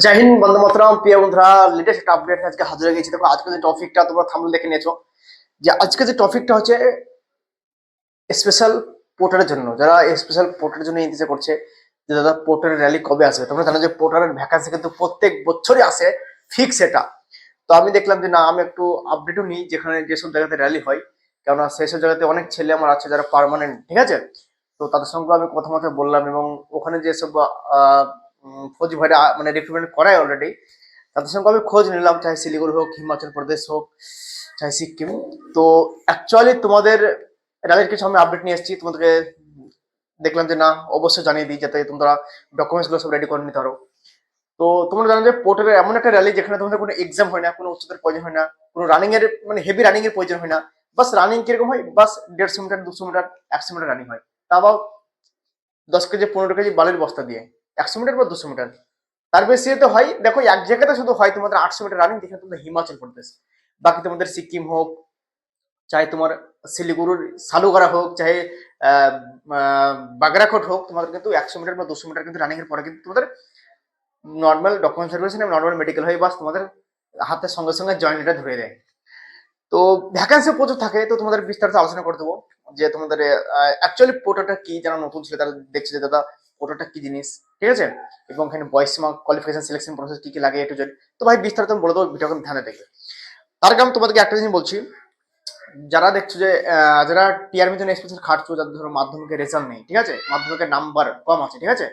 জয় হিন্দ, বন্দে মাতরম। প্রিয় বন্ধুরা, লেটেস্ট একটা আপডেট আজকে হাজির হয়ে গেছি। দেখো আজকে যে টপিকটা তোমরা থাম্বনেল দেখে নিয়েছো, যে আজকে যে টপিকটা হচ্ছে স্পেশাল পোর্টারের জন্য, যারা স্পেশাল পোর্টারের জন্য ইন্তজার করছে যে দাদা পোর্টারের র্যালি কবে আসবে। তোমরা জানো যে পোর্টারের ভ্যাকান্সি কিন্তু প্রত্যেক বছরই আসে, ফিক্স এটা। তো আমি দেখলাম যে না, আমি একটু আপডেটও নিই যেখানে যেসব জায়গাতে র্যালি হয়, কেননা সেসব জায়গাতে অনেক ছেলে আমার আছে যারা পার্মানেন্ট, ঠিক আছে। তো তাদের সঙ্গে আমি কথা মতো বললাম, এবং ওখানে যেসব ফৌজ ভাইরা মানে রিক্রুটমেন্ট করায় অলরেডি, তাদের সঙ্গে আমি খোঁজ নিলাম, চাহে শিলিগুড়ি হোক, হিমাচল প্রদেশ হোক, চাহে সিকিম। তো অ্যাকচুয়ালি তোমাদের র্যালির কিছু আমি আপডেট নিয়ে এসেছি তোমাদেরকে। দেখলাম যে না, অবশ্যই জানিয়ে দিই যাতে তোমরা ডকুমেন্টস গুলো সব রেডি করে নিতে পারো। তো তোমরা জানো যে পোর্টালের এমন একটা র্যালি যেখানে তোমাদের কোনো এক্সাম হয় না, কোনো উচ্চতার প্রয়োজন হয় না, কোনো রানিং এর মানে হেভি রানিং এর প্রয়োজন হয় না। বাস রানিং কিরকম হয়, বাস 150 মিটার, 200 মিটার, 100 মিটার রানিং হয়। তা আবার 10 কেজি 15 কেজি বালির বস্তা দিয়ে 100 মিটার বা 200 মিটার। তার বেশি তো হয়, দেখো এক জায়গাতে শুধু হয় তোমাদের 800 মিটার রানিং, যেখানে তোমাদের হিমাচল প্রদেশ। বাকি তোমাদের সিকিম হোক, চাहे তোমার শিলিগুড়ির সালুগড়া হোক, চাहे আহ, আহ, বাগরাকোট হোক, তোমাদের কিন্তু 100 মিটার বা 200 মিটার কিন্তু রানিং এর পরে কিন্তু তোমাদের নর্মাল ডকুমেন্ট ভেরিফিকেশন এবং নর্মাল মেডিকেল হয়ে বাস তোমাদের হাতের সঙ্গে সঙ্গে জয়েন্ট লেটার ধরে দেয়। তো ভ্যাকান্সি প্রচুর থাকে, তো তোমাদের বিস্তারিত আলোচনা করে দেবো যে তোমাদের অ্যাকচুয়ালি পোর্টালটা কি। যারা নতুন ছিল তারা দেখছে যে দাদা পোর্টালটা কি জিনিস, ঠিক আছে, এবং এখানে বয়স সীমা, কোয়ালিফিকেশন, সিলেকশন প্রসেস কি কি লাগে, এ টু জেড। তো ভাই বিস্তারিত আমি বলে দেবো, ভিডিওকে ধ্যানে দেখবে। তার আগে আমি তোমাদেরকে একটা জিনিস বলছি, যারা দেখছো যে যারা টিআরবির জন্য স্পেশাল খাটছো, যাদের ধরো মাধ্যমিকের রেজাল্ট নেই, ঠিক আছে, মাধ্যমিকের নাম্বার কম আছে, ঠিক আছে।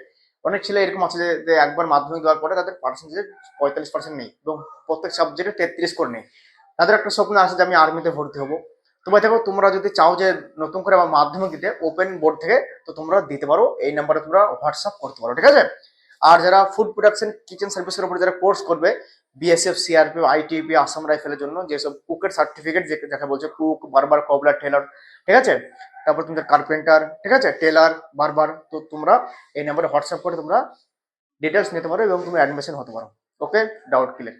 অনেক ছেলে এরকম আছে যে একবার মাধ্যমিক দেওয়ার পরে তাদের পার্সেন্টেজ 45% নেই, এবং প্রত্যেক সাবজেক্টে 33 করে নেই। তাদের একটা স্বপ্ন আছে যে আমি আর্মিতে ভর্তি হবো। তো ভাই দেখো, তোমরা যদি চাও যে নতুন করে আমার মাধ্যমিক দিতে ওপেন বোর্ড থেকে, তো তোমরা দিতে পারো, এই নাম্বারে তোমরা হোয়াটসঅ্যাপ করতে পারো, ঠিক আছে। আর যারা ফুড প্রোডাকশন কিচেন সার্ভিসের উপরে যারা কোর্স করবে, বিএসএফ, সিআরপি, আইটিপি, আসাম রাইফেলের জন্য যেসব কুকের সার্টিফিকেট, যাকে বলছে কুক, বারবার, কবলার, টেলার, ঠিক আছে, তারপর তোমাদের কার্পেন্টার, ঠিক আছে, টেলার, বারবার, তো তোমরা এই নাম্বারে হোয়াটসঅ্যাপ করে তোমরা ডিটেলস নিতে পারো এবং তুমি অ্যাডমিশন হতে পারো। ওকে, ডাউট ক্লিয়ার।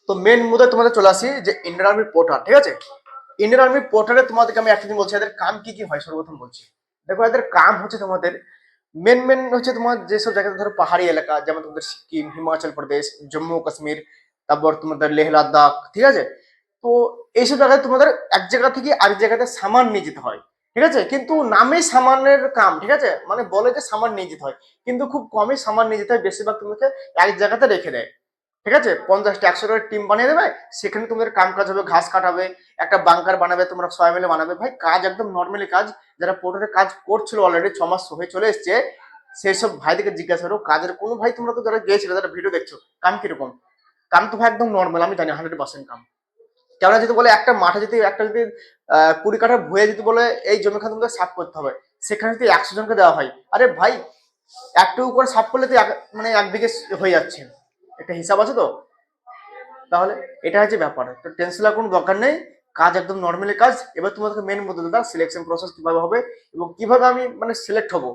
তো মেন মুদ্দা তোমাদের চলে আসি যে ইন্ডিয়ান আর্মি পোর্টাল, ঠিক আছে। ইন্ডিয়ান আর্মি পোর্টালে তোমাদেরকে আমি একটা দিন বলছি এদের কাম কি কি হয়। সর্বপ্রথম বলছি, দেখো এদের কাম হচ্ছে তোমাদের মেন হচ্ছে তোমার যেসব জায়গাতে ধরো পাহাড়ি এলাকা, যেমন তোমাদের সিকিম, হিমাচল প্রদেশ, জম্মু কাশ্মীর, তারপর তোমাদের লেহ লাদাখ, ঠিক আছে। তো এইসব জায়গায় তোমাদের এক জায়গা থেকে আরেক জায়গাতে সামান নিয়ে যেতে হয়, ঠিক আছে। কিন্তু নামে সামানের কাম, ঠিক আছে, মানে বলে যে সামান নিয়ে যেতে হয়, কিন্তু খুব কমই সামান নিয়ে যেতে হয়, বেশিরভাগ তোমাকে এক জায়গাতে রেখে দেয়, ঠিক আছে। 50টা 100টা টিম বানিয়ে দেবে, সেখানে তোমাদের কাম কাজ হবে, ঘাস কাটাবে, একটা বাংকার বানাবে, তোমরা সবাই মিলে বানাবে। ভাই কাজ একদম নর্মালি কাজ। যারা পোর্টারে কাজ করছিল অলরেডি 6 মাস হয়ে চলে এসছে, সেই সব ভাইদেরকে জিজ্ঞাসা করো কাজের কোনো ভাই, তোমরা তো যারা গিয়েছিলে, যারা ভিডিও দেখছো, কাম কিরকম। কাম তো ভাই একদম নর্মাল, আমি জানি 100% কাম। কেননা যদি বলে একটা মাঠে যদি একটা যদি 20 কাঠা ভুয়ে যদি বলে এই জমি খান তোমাদের সাফ করতে হবে, সেখানে যদি 100 জনকে দেওয়া হয়, আরে ভাই একটু করে সাফ করলে তো মানে 1 বিঘে হয়ে যাচ্ছে, একটা হিসাব আছে তো। তাহলে এটা হচ্ছে ব্যাপার, তো টেনশন লাগার কোনো দরকার নেই। কাজ একদম নর্মালি কাজ। এবার তোমাদেরকে মেন বলতে দাদা সিলেকশন প্রসেস কিভাবে হবে এবং কিভাবে আমি মানে সিলেক্ট হবো।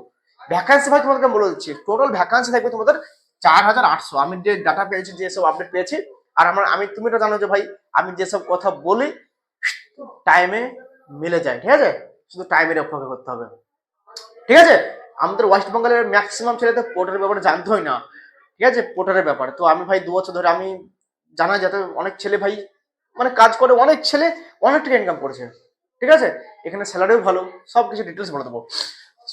ভ্যাকান্সি ভাই তোমাদেরকে বলে দিচ্ছি, টোটাল ভ্যাকান্সি থাকবে তোমাদের 4800। আমি যে ডাটা পেয়েছি, যেসব আপডেট পেয়েছি, আর আমি তুমি তো জানো যে ভাই আমি যেসব কথা বলি টাইমে মিলে যায়, ঠিক আছে। শুধু টাইমের অপেক্ষা করতে হবে, ঠিক আছে। আমাদের ওয়েস্ট বেঙ্গলের ম্যাক্সিমাম ছেলে তো পোর্টারের ব্যাপারে জানতে হয় না, ঠিক আছে, পোর্টারের ব্যাপারে। তো আমি ভাই 2 বছর ধরে আমি জানা যাতে অনেক ছেলে ভাই মানে কাজ করে, অনেক ছেলে অনেক টাকা ইনকাম করেছে, ঠিক আছে। এখানে স্যালারিও ভালো, সব কিছু ডিটেলস বলে দেবো।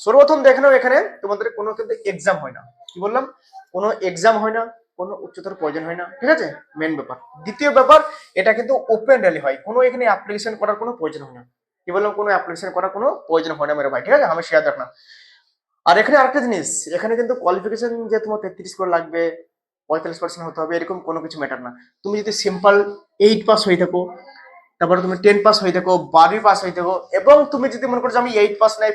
সর্বপ্রথম দেখে নাও, এখানে তোমাদের কোনো কিন্তু এক্সাম হয় না, কি বললাম, কোনো এক্সাম হয় না, কোনো উচ্চতর প্রয়োজন হয় না, ঠিক আছে, মেন ব্যাপার। দ্বিতীয় ব্যাপার, এটা কিন্তু ওপেন র্যালি হয়, কোনো এখানে অ্যাপ্লিকেশন করার কোনো প্রয়োজন হয় না। কি বললাম, কোনো অ্যাপ্লিকেশন করার কোনো প্রয়োজন হয় না মেরে ভাই, ঠিক আছে, আমি শেয়ার দেখ না। আর এখানে আরেকটা জিনিস, এখানে কিন্তু কোয়ালিফিকেশন যে তোমার 33 করে লাগবে, 45% হতে হবে, এরকম কোনো কিছু ম্যাটার না। তুমি যদি সিম্পল 8 পাস হয়ে থাকো, তারপরে তুমি 10 পাস হয়ে থাকো, 12 পাস হয়ে থাকো, এবং তুমি যদি মনে করো যে আমি 8 পাস নাই,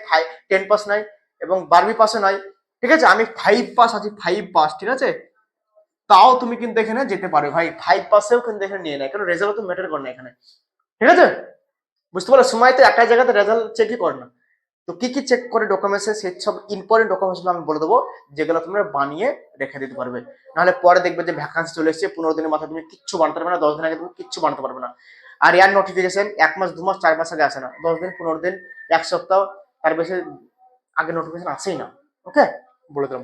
10 পাস নাই, এবং 12 পাসে নাই, ঠিক আছে, আমি 5 পাস আছি, 5 পাস, ঠিক আছে, তাও তুমি কিন্তু এখানে যেতে পারো ভাই। 5 পাসেও কিন্তু এখানে নিয়ে নেয়, কারণ রেজাল্ট তো ম্যাটার করে না এখানে, ঠিক আছে। বুঝতে পারো, সময় তো একটা জায়গাতে রেজাল্ট চেকই করে না। তো কি কি চেক করে ডকুমেন্টসে, সেই সব ইম্পর্টেন্ট ডকুমেন্টস আমি বলে দেবো, যেগুলো তোমরা বানিয়ে রেখে দিতে পারবে। নাহলে পরে দেখবে যে ভ্যাকান্সি চলে এসেছে, 15 দিনের মাথায় তুমি কিচ্ছু বানাতে পারবে না, 10 দিন আগে তুমি কিচ্ছু বানাতে পারবে না। আর এয়ার নোটিফিকেশন 1 মাস 2 মাস 4 মাস আগে আসে না, 10 দিন 15 দিন 1 সপ্তাহ তার বেশি আগে নোটিফিকেশন আসেই না। ওকে, বলে দিলাম।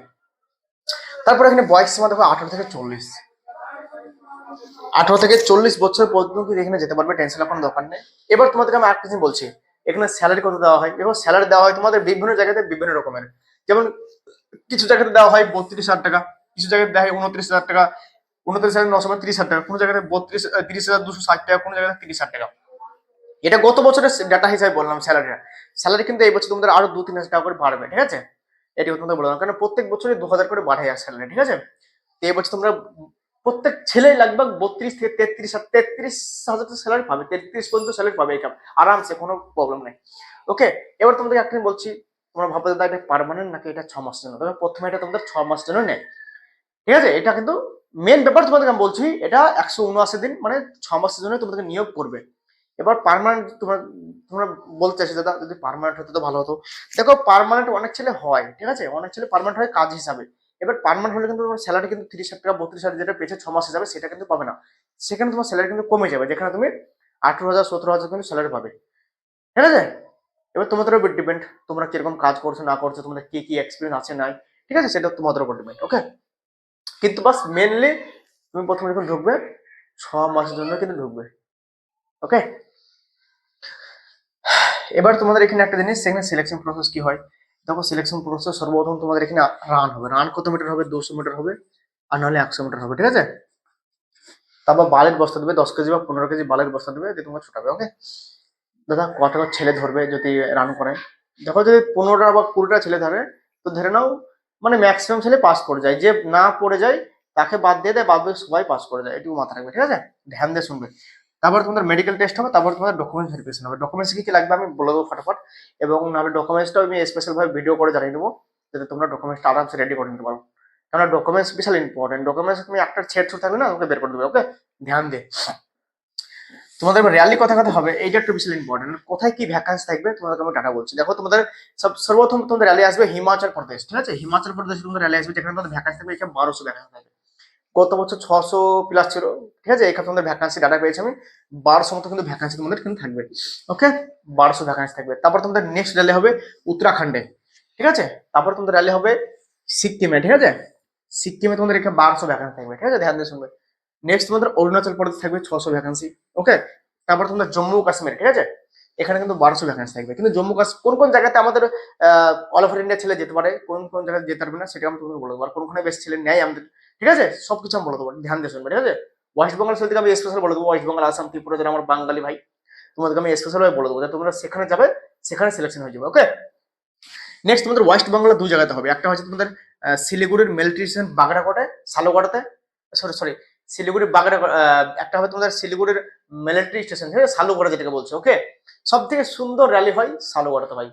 তারপর এখানে বয়স সীমা দেখো 18 থেকে 40, 18 থেকে 40 বছর পর্যন্ত কিন্তু এখানে যেতে পারবে, টেনশন কোনো দরকার নেই। এবার তোমাদেরকে আমি আরেকটা জিনিস বলছি, এখানে স্যালারি কত দেওয়া হয়। দেখো স্যালারি দেওয়া হয় তোমাদের বিভিন্ন জায়গাতে বিভিন্ন রকমের, যেমন কিছু জায়গাতে দেওয়া হয় 32,000 টাকা, কিছু জায়গায় দেওয়া হয় 29,000 টাকা, 29,930 টাকা, কোনো জায়গায় 30,260 টাকা, কোনো জায়গায় 30,000 টাকা। এটা গত বছরের ডাটা হিসাবে বললাম স্যালারিটা। স্যালারি কিন্তু এই বছর তোমাদের আরো 2-3 হাজার টাকা করে বাড়বে, ঠিক আছে। এটি তোমাদের বললাম, কারণ প্রত্যেক বছরই 2,000 করে বাড়ে স্যালারি, ঠিক আছে। তো এই বছর তোমরা প্রত্যেক ছেলে লাগভগ 32 থেকে 33 হাজার স্যালারি পাবে, 33 পর্যন্ত স্যালারি পাবে এখানে আরামসে, কোনো প্রবলেম নেই। ওকে, এবার তোমাদের একটা বলছি, তোমরা ভাববে দাদা এটা পার্মানেন্ট নাকি এটা 6 মাসের জন্য। তবে প্রথমে এটা তোমাদের 6 মাসের জন্য নেয়, ঠিক আছে। এটা কিন্তু মেন ব্যাপার তোমাদেরকে আমি বলছি, এটা 179 দিন মানে 6 মাসের জন্য তোমাদেরকে নিয়োগ করবে। এবার পার্মানেন্ট তোমরা তোমরা বলতে চাইছো দাদা যদি পার্মানেন্ট হতো তো ভালো হতো। দেখো পার্মানেন্ট অনেক ছেলে হয়, ঠিক আছে, অনেক ছেলে পার্মানেন্ট হয় কাজ হিসাবে। এবার পার্মানেন্ট হলে কিন্তু তোমার স্যালারি কিন্তু 30,000 টাকা 32,000 যেটা পেয়েছে 6 মাস হিসাবে সেটা কিন্তু পাবে না, সেখানে তোমার স্যালারি কিন্তু কমে যাবে, যেখানে তুমি 18,000 17,000 কিন্তু স্যালারি পাবে, ঠিক আছে। এবার তোমাদের উপর ডিপেন্ড তোমরা কিরকম কাজ করছো না করছো, তোমাদের কি কি এক্সপিরিয়েন্স আছে নাই, ঠিক আছে, সেটা তোমাদের উপর ডিপেন্ড। ওকে, কিন্তু বাস মেনলি তুমি প্রথমে যখন ঢুকবে 6 মাসের জন্য কিন্তু ঢুকবে। ওকে, এবার তোমাদের এখানে একটা জিনিস, সেখানে সিলেকশন প্রসেস কি হয়। দেখো সিলেকশন প্রসেস সর্বপ্রথম তোমাদের এখানে রান হবে, রান কত মিটার হবে, 200 মিটার হবে, আর নাহলে 100 মিটার হবে, ঠিক আছে। তারপর বালের বস্তা দেবে 10 কেজি বা 15 কেজি বালের বস্তা দেবে, দিয়ে তোমরা ছোটাবে। ওকে দাদা কত ছেলে ধরবে যদি রান করে, দেখো যদি 15টা বা 20টা ছেলে ধরে, তো ধরে নাও মানে ম্যাক্সিমাম ছেলে পাস করে যায়, যে না পড়ে যায় তাকে বাদ দিয়ে দেয়, বাদ বাকি সবাই পাস করে যায়, এটুকু মাথা রাখবে, ঠিক আছে, ধ্যান দিয়ে শুনবে। তারপর তোমাদের মেডিকেল টেস্ট হবে, তারপর তোমাদের ডকুমেন্টস ভেরিফিকেশন হবে। ডকুমেন্টস কি কি লাগবে আমি বলে দেবো ফটাফট, এবং নাহলে ডকুমেন্টসটা আমি স্পেশাল ভাবে ভিডিও করে জানিয়ে দেবো, যাতে তোমরা ডকুমেন্টসটা আরামসে রেডি করে নিতে পারো। কারণ ডকুমেন্টস বিশাল ইম্পর্টেন্ট, ডকুমেন্টস তুমি একটা ছেড় ছুট থাকবে না, তোমাকে বের করে দেবে। ওকে, ধ্যান দিয়ে তোমাদের র্যালি কথা কথা হবে, এইটা একটু বেশি ইম্পর্টেন্ট, কোথায় কি ভ্যাকান্সি থাকবে তোমাদেরকে আমি ডাটা বলছি। দেখো তোমাদের সর্বপ্রথম তোমাদের র্যালি আসবে হিমাচল প্রদেশ, ঠিক আছে, হিমাচল প্রদেশে তোমাদের র্যালি আসবে, যেখানে তোমাদের ভ্যাকান্সি থাকবে এখানে 1200 ভ্যাকান্সি থাকবে। গত বছর 600 প্লাস ছিল, ঠিক আছে, এখানে তোমাদের ভ্যাকান্সি ডাটা পেয়েছি আমি, 1200 মতো কিন্তু ভ্যাকান্সি তোমাদের কিন্তু থাকবে। ওকে, 1200 ভ্যাকান্সি থাকবে। তারপর তোমাদের নেক্সট র্যালি হবে উত্তরাখণ্ডে, ঠিক আছে। তারপর তোমাদের র্যালি হবে সিকিমে, ঠিক আছে, সিকিমে তোমাদের এখানে 1200 ভ্যাকান্সি থাকবে, ঠিক আছে, ধ্যান দিয়ে শুনবে। নেক্সট তোমাদের অরুণাচল প্রদেশ থাকবে 600 ভ্যাকান্সি। ওকে, তারপর তোমাদের জম্মু কাশ্মীর, ঠিক আছে, এখানে কিন্তু 1200 ভ্যাকান্সি থাকবে। কিন্তু জম্মু কাশ্মীর কোন কোন জায়গাতে আমাদের অল ওভার ইন্ডিয়া ছেলে যেতে পারে, কোন কোন জায়গায় যেতে পারবে না সেটা আমি তোমাকে বলে দেবো, আর কোনখানে বেশ ছেলে নেয় আমাদের, ঠিক আছে, সবকিছু আমি বলে দেবো, ধ্যান দিয়ে শুনবে, ঠিক আছে। ওয়েস্ট বেঙ্গল ছেলে থেকে আমি স্পেশাল বলে দেবো, ওয়েস্ট বেঙ্গল আসাম ত্রিপুরা যারা আমার বাঙালি ভাই, তোমাদেরকে আমি স্পেশাল ভাবে বলে দেবো যে তোমরা সেখানে যাবে, সেখানে সিলেকশন হয়ে যাবে। ওকে, নেক্সট তোমাদের ওয়েস্ট বেঙ্গলে 2 জায়গাতে হবে, একটা হচ্ছে তোমাদের শিলিগুড়ির মিলিটারি স্টেশন বাগড়াকোটে সালুগড়াতে, সরি সরি শিলিগুড়ি বাগড়া, একটা হবে তোমাদের শিলিগুড়ির মিলিটারি স্টেশন, ঠিক আছে, সালুগড়া যেটাকে বলছে। ওকে, সব থেকে সুন্দর র্যালি হয় সালুগড়াতে ভাই,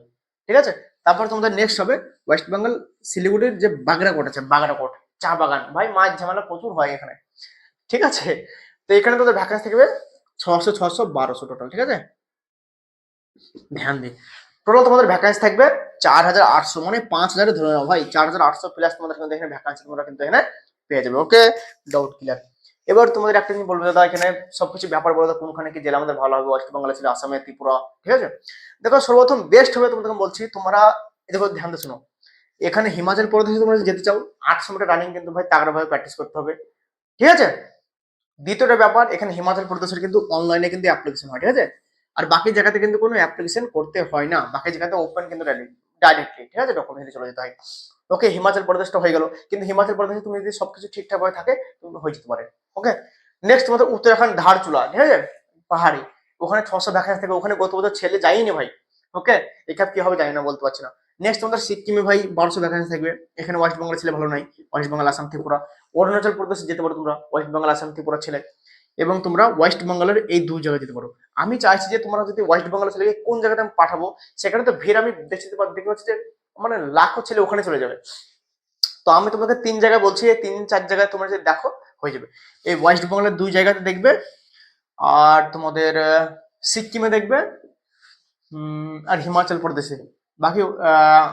ঠিক আছে। তারপর তোমাদের নেক্সট হবে ওয়েস্ট বেঙ্গল শিলিগুড়ির যে বাগড়াকোট আছে, বাগড়াকোট চা বাগান ভাই, মাছ ঝামেলা প্রচুর হয় এখানে, ঠিক আছে। তো এখানে তোদের ভ্যাকান্সি থাকবে 600 600 1200 টোটাল, ঠিক আছে, ধ্যান দিই। টোটাল তোমাদের ভ্যাকান্সি থাকবে 4,800, মানে 5,000 ধরে নাও ভাই, 4,800 প্লাস তোমাদের কিন্তু এখানে ভ্যাকান্সি তোমরা কিন্তু এখানে পেয়ে যাবে। ওকে, ডাউট ক্লিয়ার। এবার তোমাদের একটা জিনিস বলবো দাদা, এখানে সবকিছু ব্যাপার বলে দাও, কোনখানে কি জেলা আমাদের ভালো হবে, ওয়েস্ট বেঙ্গল ছিল, আসামে, ত্রিপুরা, ঠিক আছে। দেখো সর্বপ্রথম বেস্ট হবে তোমাদেরকে বলছি, তোমরা দেখো ধ্যান দিয়ে শোনো, এখানে হিমাচল প্রদেশে তোমরা যেতে চাও 800 মিটার রানিং কিন্তু ভাই তাগড়া ভাবে প্র্যাকটিস করতে হবে, ঠিক আছে। দ্বিতীয়টা ব্যাপার, এখানে হিমাচল প্রদেশের কিন্তু অনলাইনে কিন্তু অ্যাপ্লিকেশন হয়, ঠিক আছে, আর বাকি জায়গাতে কিন্তু কোনো অ্যাপ্লিকেশন করতে হয় না, বাকি জায়গাতে ওপেন কিন্তু ডাইরেক্টলি, ঠিক আছে, ডকুমেন্ট চলে যেতে হয়। ওকে, হিমাচল প্রদেশটা হয়ে গেল, কিন্তু হিমাচল প্রদেশে তুমি যদি সবকিছু ঠিকঠাক ভাবে থাকে তুমি হয়ে যেতে পারে। ওকে, নেক্সট তোমাদের উত্তরাখণ্ড ধারচুলা, ঠিক আছে, পাহাড়ি, ওখানে 600 ভ্যাকান্সি থাকে, ওখানে গত বছর ছেলে যায়নি ভাই। ওকে, এখানে কি হবে জানি না, বলতে পারছি না। নেক্সট তোমাদের সিকিমে ভাই 1200 ভ্যাকান্সি থাকবে, এখানে ওয়েস্ট বেঙ্গলের ছেলে ভালো নাই, ওয়েস্ট বেঙ্গল আসাম ত্রিপুরা। অরুণাচল প্রদেশে যেতে পারো তোমরা, ওয়েস্ট বেঙ্গল আসাম ত্রিপুরা ছেলে, এবং তোমরা ওয়েস্ট বেঙ্গলের এই 2 জায়গায় যেতে পারো। আমি চাইছি যে তোমরা যদি ওয়েস্ট বেঙ্গলের ছেলেকে কোন জায়গাতে আমি পাঠাবো, সেখানে তো ভিড় আমি দেখতে পাচ্ছি যে মানে লাখো ছেলে ওখানে চলে যাবে। তো আমি তোমাকে 3 জায়গায় বলছি, এই 3-4 জায়গায় তোমরা যদি দেখো হয়ে যাবে। এই ওয়েস্ট বেঙ্গলের 2 জায়গাতে দেখবে, আর তোমাদের সিকিমে দেখবে, আর হিমাচল প্রদেশে। বাকি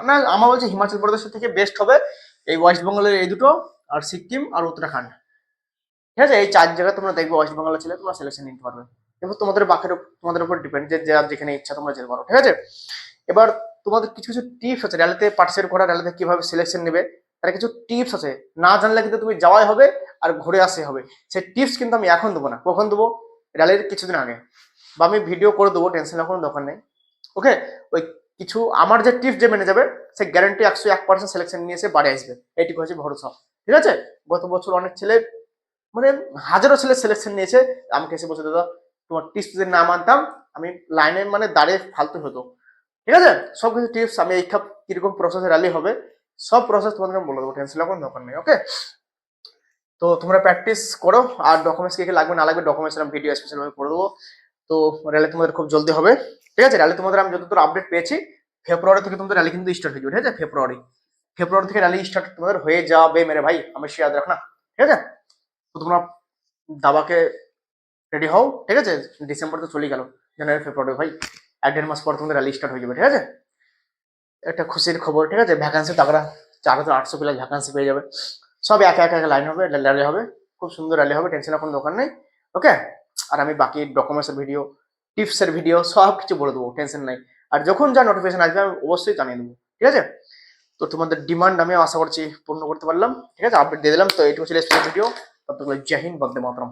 না আমার বলছে হিমাচল প্রদেশের থেকে বেস্ট হবে এই ওয়েস্ট বেঙ্গলের এই দুটো, আর সিকিম আর উত্তরাখণ্ড, ঠিক আছে, এই 4 জায়গায় তোমরা দেখবে ওয়েস্ট বেঙ্গলের ছেলে তোমরা সিলেকশন নিতে পারবে। এবার তোমাদের বাকির তোমাদের উপর ডিপেন্ড, যে যার যেখানে ইচ্ছা তোমরা যেতে পারো, ঠিক আছে। এবার তোমাদের কিছু কিছু টিপস আছে র্যালিতে পার্টিসিপেট করা, র্যালিতে কিভাবে সিলেকশন নেবে তার কিছু টিপস আছে, না জানলে কিন্তু তুমি যাওয়াই হবে আর ঘুরে আসে হবে। সেই টিপস কিন্তু আমি এখন দেবো না, কখন দেবো, র্যালির কিছুদিন আগে, বা আমি ভিডিও করে দেবো, টেনশন নেওয়ার কোনো দরকার নেই। ওকে, ওই কিছু আমার যে টিপস যে মেনে যাবে সে গ্যারান্টি 101% সিলেকশন নিয়ে এসে বাড়ি আসবে, এইটুকু হচ্ছে ভরসা। ঠিক আছে, গত বছর অনেক ছেলে মানে হাজারো ছেলে সিলেকশন নিয়েছে, আমাকে এসে বলছে দাদা তোমার টিপস যদি না মানতাম আমি লাইনে মানে দাঁড়িয়ে ফালতু হতো। ঠিক আছে, সব কিছু টিপস আমি এই কিরকম প্রসেসে র্যালি হবে সব প্রসেস তোমাদেরকে বলে দেবো, টেনশন নেওয়ার কোনো দরকার নেই। ওকে, তো তোমরা প্র্যাকটিস করো, আর ডকুমেন্টস কি কি লাগবে না লাগবে ডকুমেন্টস আমি ভিডিও স্পেশাল ভাবে করে দেবো। তো র্যালি তোমাদের খুব জলদি হবে। ঠিক আছে, র্যালি তোমাদের আমি যতদূর আপডেট পেয়েছি ফেব্রুয়ারি থেকে তোমাদের র্যালি কিন্তু স্টার্ট হয়ে যাবে। ঠিক আছে, ফেব্রুয়ারি থেকে র্যালি স্টার্ট তোমাদের হয়ে যাবে মেরে ভাই, আমি সে ইয়াদ রাখ না। ঠিক আছে, তো তোমরা দাবাকে রেডি হও। ঠিক আছে, ডিসেম্বর তো চলে গেল, জানুয়ারি ফেব্রুয়ারি ভাই 1-1.5 মাস পর তোমাদের র্যালি স্টার্ট হয়ে যাবে। ঠিক আছে, একটা খুশির খবর। ঠিক আছে, ভ্যাকান্সি তাগড়া 4,800 প্লাস ভ্যাকান্সি পেয়ে যাবে, সব একা একা লাইন হবে, র্যালি হবে, খুব সুন্দর র্যালি হবে, টেনশনের কোনো দরকার নেই। ওকে, আর আমি বাকি ডকুমেন্টসের ভিডিও, টিপসের ভিডিও সব কিছু বলে দেবো, টেনশন নাই। আর যখন যা নোটিফিকেশন আসবে আমি অবশ্যই জানিয়ে দেবো। ঠিক আছে, তো তোমাদের ডিমান্ড আমি আশা করছি পূর্ণ করতে পারলাম। ঠিক আছে, আপডেট দিয়ে দিলাম। তো এইটুকু ছিল স্পেশাল ভিডিও। ততগুলো জয় হিন্দ, বন্দে মাতরম।